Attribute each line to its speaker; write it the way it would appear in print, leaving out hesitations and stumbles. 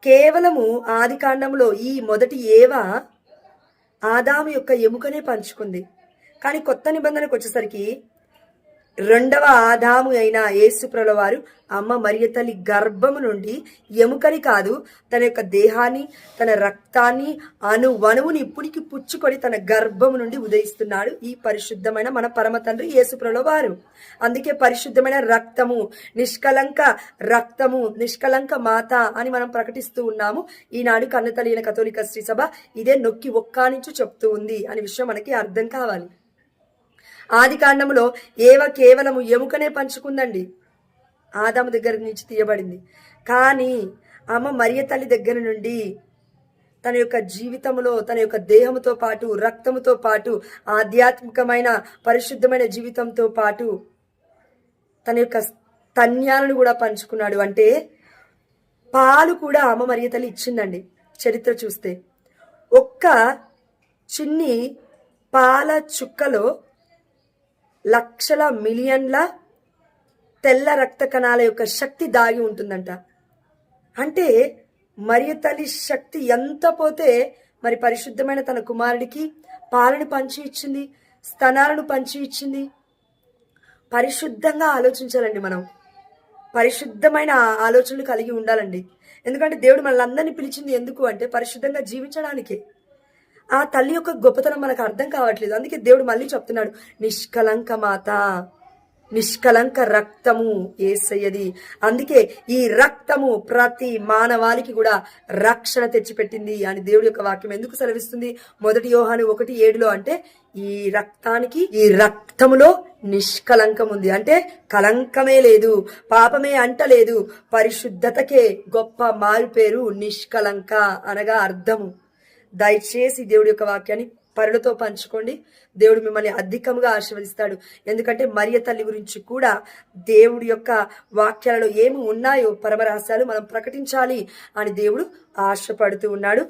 Speaker 1: కేవలము ఆది కాండంలో ఈ మొదటి ఏవ ఆదాము యొక్క ఎముకనే పంచుకుంది. కానీ కొత్త నిబంధనకు వచ్చేసరికి రెండవ ఆదాము అయిన యేసుప్రభుల వారు అమ్మ మరియ తల్లి గర్భము నుండి ఎముకని కాదు, తన యొక్క దేహాన్ని, తన రక్తాన్ని, అణువణువుని ఇప్పుడికి పుచ్చుకొని తన గర్భము నుండి ఉదయిస్తున్నాడు ఈ పరిశుద్ధమైన మన పరమ తండ్రి యేసుప్రభుల వారు. అందుకే పరిశుద్ధమైన రక్తము, నిష్కలంక రక్తము, నిష్కలంక మాత అని మనం ప్రకటిస్తూ ఉన్నాము. ఈనాడు కన్నతల్లి అయిన కథోలిక శ్రీ సభ ఇదే నొక్కి ఒక్కానించు చెప్తూ ఉంది అనే విషయం మనకి అర్థం కావాలి. ఆది కాండంలో ఏవ కేవలము ఎముకనే పంచుకుందండి, ఆదాము దగ్గర నుంచి తీయబడింది. కానీ అమ్మ మరియ తల్లి దగ్గర నుండి తన యొక్క జీవితంలో, తన యొక్క దేహముతో పాటు, రక్తముతో పాటు, ఆధ్యాత్మికమైన పరిశుద్ధమైన జీవితంతో పాటు తన యొక్క స్తన్యాలను కూడా పంచుకున్నాడు. అంటే పాలు కూడా అమ్మ మరియ తల్లి ఇచ్చిందండి. చరిత్ర చూస్తే ఒక్క చిన్ని పాల చుక్కలో లక్షల మిలియన్ల తెల్ల రక్త కణాల యొక్క శక్తి దాగి ఉంటుందంట. అంటే మరియ తల్లి శక్తి ఎంత పోతే మరి పరిశుద్ధమైన తన కుమారుడికి పాలను పంచి ఇచ్చింది, స్తనాలను పంచి ఇచ్చింది. పరిశుద్ధంగా ఆలోచించాలండి. మనం పరిశుద్ధమైన ఆలోచనలు కలిగి ఉండాలండి. ఎందుకంటే దేవుడు మనల్ని అందరినీ పిలిచింది ఎందుకు అంటే పరిశుద్ధంగా జీవించడానికే. ఆ తల్లి యొక్క గొప్పతనం మనకు అర్థం కావట్లేదు. అందుకే దేవుడు మళ్ళీ చెప్తున్నాడు, నిష్కలంక మాత, నిష్కలంక రక్తము యేసయ్యది. అందుకే ఈ రక్తము ప్రతి మానవాళికి కూడా రక్షణ తెచ్చిపెట్టింది అని దేవుడి యొక్క వాక్యం ఎందుకు సెలవిస్తుంది? 1 యోహాను 1:7 అంటే ఈ రక్తానికి, ఈ రక్తములో నిష్కలంకం ఉంది. అంటే కలంకమే లేదు, పాపమే అంటలేదు, పరిశుద్ధతకే గొప్ప మారుపేరు నిష్కలంక అనగా అర్థము. దయచేసి దేవుడి యొక్క వాక్యాన్ని పరులతో పంచుకోండి. దేవుడు మిమ్మల్ని అధికంగా ఆశీర్వదిస్తాడు. ఎందుకంటే మరియ తల్లి గురించి కూడా దేవుడి యొక్క వాక్యాలలో ఏమి ఉన్నాయో పరమ రహస్యాలు మనం ప్రకటించాలి అని దేవుడు ఆశపడుతూ ఉన్నాడు.